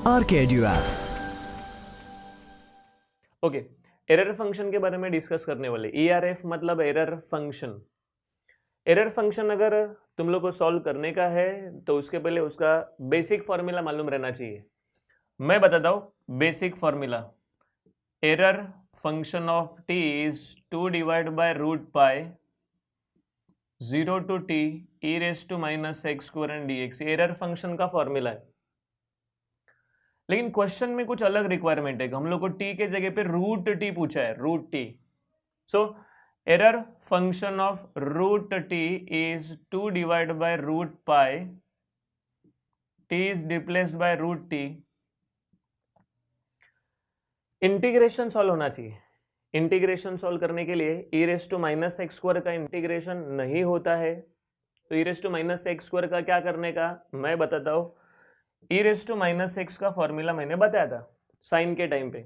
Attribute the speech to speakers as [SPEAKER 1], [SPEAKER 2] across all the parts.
[SPEAKER 1] RK Edu App।
[SPEAKER 2] Okay, error function के बारे में डिस्कस करने वाले। ERF मतलब एरर फंक्शन। एरर फंक्शन अगर तुम लोग को सॉल्व करने का है तो उसके पहले उसका बेसिक फॉर्मूला मालूम रहना चाहिए। मैं बताता हूं basic formula. Error function of t is 2 divide by root pi 0 to t e raise to minus x square and dx। Error function का फॉर्मूला है, लेकिन क्वेश्चन में कुछ अलग रिक्वायरमेंट है। हम लोग को t के जगह पे रूट t पूछा है, root t। So error function of root t is 2 divide by root pi, t is replaced by root t। Integration solve होना चाहिए। इंटीग्रेशन सॉल्व करने के लिए e raise to minus x square का integration नहीं होता है, तो e raise to minus x square का क्या करने का मैं बताता हूं। e raise to minus x का फॉर्मूला मैंने बताया था साइन के टाइम पे,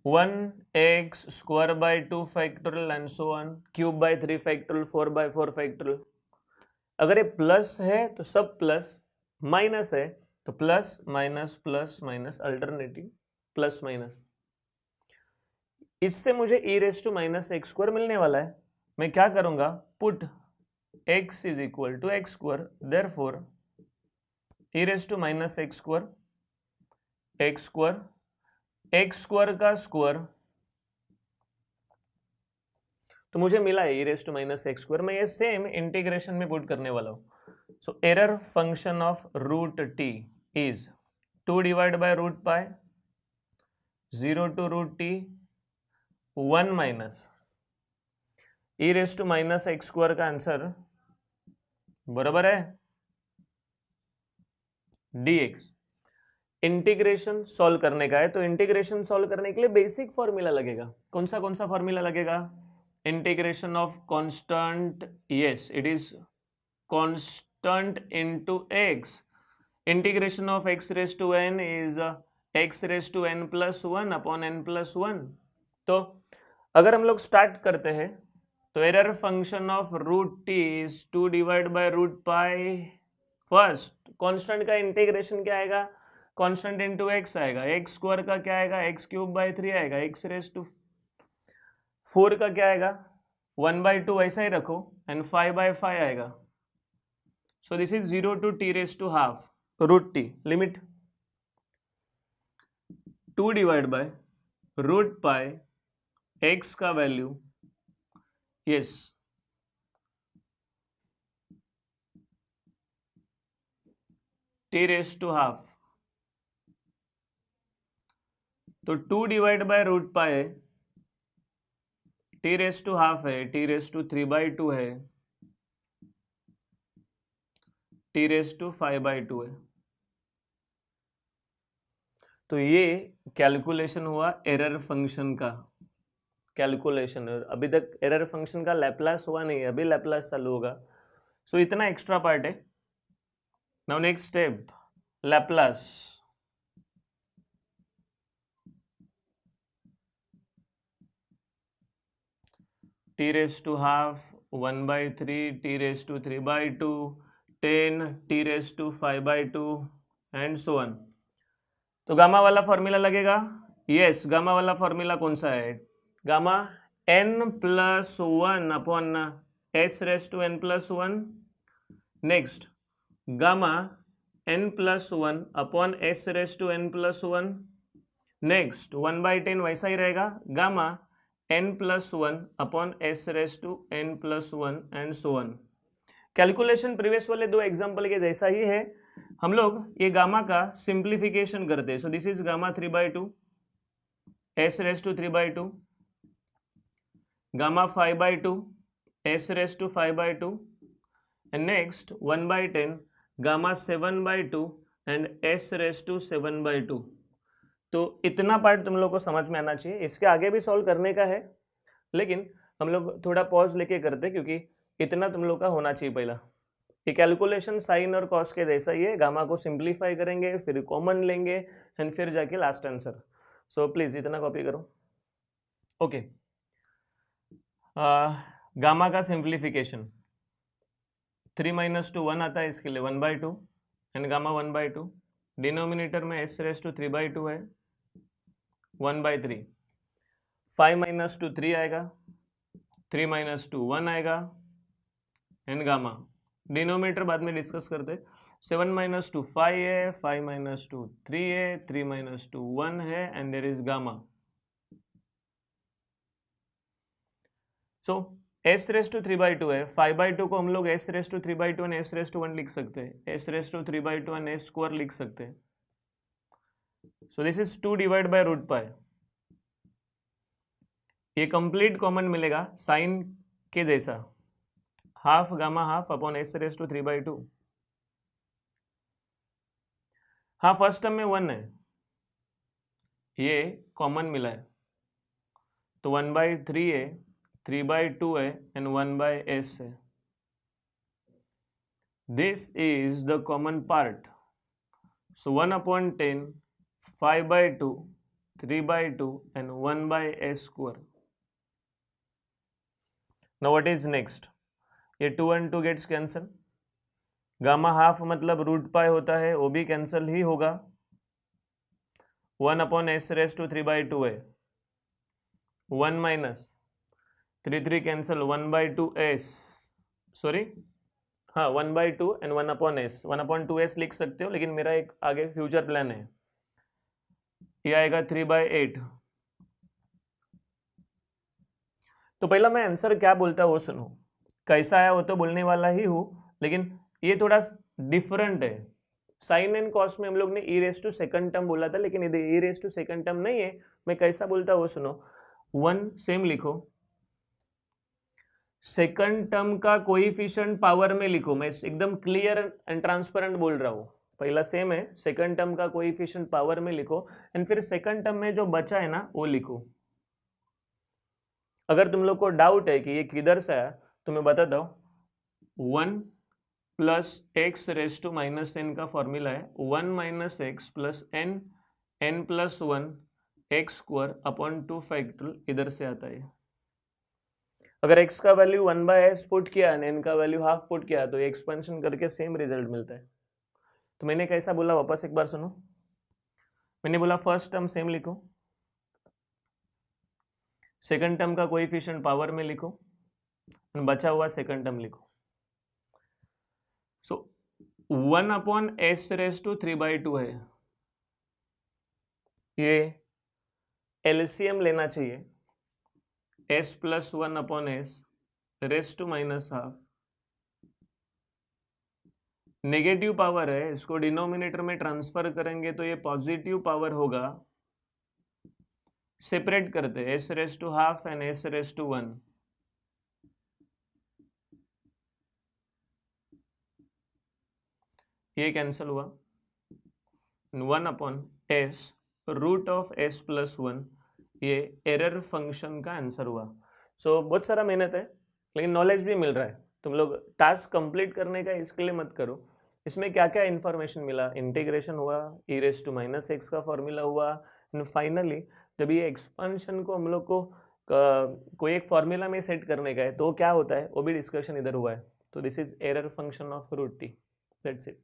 [SPEAKER 2] 1x square by 2 factorial and so on, cube by 3 factorial, 4 by 4 factorial. अगर ये प्लस है तो सब प्लस, माइनस है तो plus minus alternative plus minus. इससे मुझे e raise to minus x square मिलने वाला है। मैं क्या करूंगा, put x is equal to x square, therefore e raise to minus x square का स्क्वायर, तो मुझे मिला है e raise to minus x square. मैं ये सेम इंटीग्रेशन में पुट करने वाला हूं। So error function of root t is 2 divide by root pi 0 to root t 1 minus e raise to minus x square का आंसर बराबर है dx। Integration solve करने का है, तो इंटीग्रेशन सॉल्व करने के लिए बेसिक फॉर्मूला लगेगा। कौन सा फॉर्मूला लगेगा? Integration of constant, yes it is constant into x। Integration of x raise to n is x raise to n plus 1 upon n plus 1। तो अगर हम लोग स्टार्ट करते हैं तो error function of root t is 2 divide by root pi, first constant का integration क्या आएगा, कांस्टेंट इनटू x आएगा, x स्क्वायर का क्या आएगा, x क्यूब बाय 3 आएगा, x रेस टू 4 का क्या आएगा 1 बाय 2, ऐसा ही रखो, एंड 5 बाय 5 आएगा। So this is 0 to t raise to half root t, limit 2 divide by root pi x का value, yes t raise to half. तो 2 divide by root pi है, t raise to half है, t raise to 3 by 2 है, t raise to 5 by 2 है। तो ये calculation हुआ error function का कैलकुलेशन। अभी तक एरर फंक्शन का लैप्लास हुआ नहीं है, अभी लैप्लास चालू होगा। सो इतना एक्स्ट्रा पार्ट है। Now next step, Laplace. t raise to half 1 by 3, t raise to 3 by 2, 10, t raise to 5 by 2 and so on. तो गामा वाला फॉर्मूला लगेगा, यस गामा वाला फॉर्मूला कौन सा है, gamma n plus 1 upon s raise to n plus 1। Next gamma n plus 1 upon s raise to n plus 1। Next 1 by 10 वैसा ही रहेगा, gamma n plus 1 upon s raise to n plus 1 and so on. Calculation previous वाले दो example के जैसा ही है। हम लोग ये गामा का सिंप्लीफिकेशन करते हैं। So this is gamma 3 by 2, s raise to 3 by 2, gamma 5 by 2, s raise to 5 by 2, and next 1 by 10 gamma 7 by 2 and s raise to 7 by 2। तो इतना पार्ट तुम लोग को समझ में आना चाहिए। इसके आगे भी सॉल्व करने का है, लेकिन हम लोग थोड़ा पॉज लेके करते क्योंकि इतना तुम लोग का होना चाहिए पहला। ये कैलकुलेशन साइन और कॉस के जैसा ही है, गामा को सिंप्लीफाई करेंगे, फिर कॉमन लेंगे एंड फिर जाके लास्ट आंसर। सो प्लीज इतना कॉपी करो। ओके, गामा का सिंप्लीफिकेशन 3 - 2 1 आता है, इसके लिए 1 by 2 and gamma 1 by 2 denominator में s रेस टू 3/2 है, 1/3, 5 माइनस टू 3 आएगा, 3 माइनस टू 1 आएगा, एंड गामा डिनोमिनेटर बाद में डिस्कस करते। 7 माइनस टू 5 है, 5 माइनस टू 3 है, 3 माइनस टू 1 है, and there is gamma. So s raise to 3/2 है, 5/2 को हम लोग s raise to 3/2 and s raise to 1 लिख सकते हैं, s raise to 3/2 and s square लिख सकते हैं। So this is 2 divide by root pi. ये कंप्लीट कॉमन मिलेगा साइन के जैसा, half gamma half upon s raise to 3/2। हाँ फर्स्ट टर्म में 1 है, ये कॉमन मिला है, तो 1/3 है, 3/2 है, एंड 1/s है। This is the common part. So 1/10, 5/2, 3/2, and 1/s square. Now what is next? ये 2 and 2 gets cancel, gamma half मतलब रूट पाई होता है, वो भी कैंसिल ही होगा। 1/s रेस टू 3/2 है, 1 माइनस 3 कैंसिल, 1/2s, सॉरी हाँ 1/2 एंड 1/s, 1/2s लिख सकते हो, लेकिन मेरा एक आगे फ्यूचर प्लान है, ये आएगा 3/8। तो पहला मैं आंसर क्या बोलता वो सुनो, कैसा आया वो तो बोलने वाला ही हूँ, लेकिन ये थोड़ा डिफरेंट है। साइन एंड कॉस में हम लोग ने ई रेस टू सेकंड टर्म बोला था, लेकिन इधर ई रेस टू सेकंड टर्म नहीं है। मैं कैसा बोलता वो सुनो, 1 सेम लिखो, सेकंड टर्म का कोएफिशिएंट पावर में लिखो, मैं एकदम क्लियर एंड ट्रांसपेरेंट बोल रहा हूँ। पहला सेम है, सेकंड टर्म का कोएफिशिएंट पावर में लिखो, एंड फिर सेकंड टर्म में जो बचा है ना वो लिखो। अगर तुम लोग को डाउट है कि ये किधर से आया तो मैं बताता हूँ, 1 plus x raise to minus n का फॉर्मूला है 1 minus x plus n, n plus 1 x square upon 2 factorial, इधर से आता है। अगर x का वैल्यू 1/s पुट किया एंड n का वैल्यू हाफ पुट किया तो एक्सपेंशन करके सेम रिजल्ट मिलता है। तो मैंने कैसा बोला वापस एक बार सुनो, मैंने बोला फर्स्ट टर्म सेम लिखो, सेकंड टर्म का कोएफिशिएंट पावर में लिखो, और बचा हुआ सेकंड टर्म लिखो। सो 1/s रेस टू 3/2 है, ये एलसीएम लेना चाहिए, s plus 1/s raise to minus half, negative power है, इसको डिनोमिनेटर में ट्रांसफर करेंगे तो ये पॉजिटिव पावर होगा। सेपरेट करते हैं, s raise to half and s raise to 1, ये कैंसिल हुआ, 1/s root of s plus 1, ये एरर फंक्शन का आंसर हुआ। सो बहुत सारा मेहनत है, लेकिन नॉलेज भी मिल रहा है। तुम लोग टास्क कंप्लीट करने का इसके लिए मत करो, इसमें क्या क्या इन्फॉर्मेशन मिला, इंटीग्रेशन हुआ, ई रेस टू माइनस एक्स का फॉर्मूला हुआ, एंड फाइनली जब ये एक्सपेंशन को हम लोग को कोई एक फॉर्मूला में सेट करने का है तो क्या होता है वो भी डिस्कशन इधर हुआ है। तो this is error function of root t, that's it.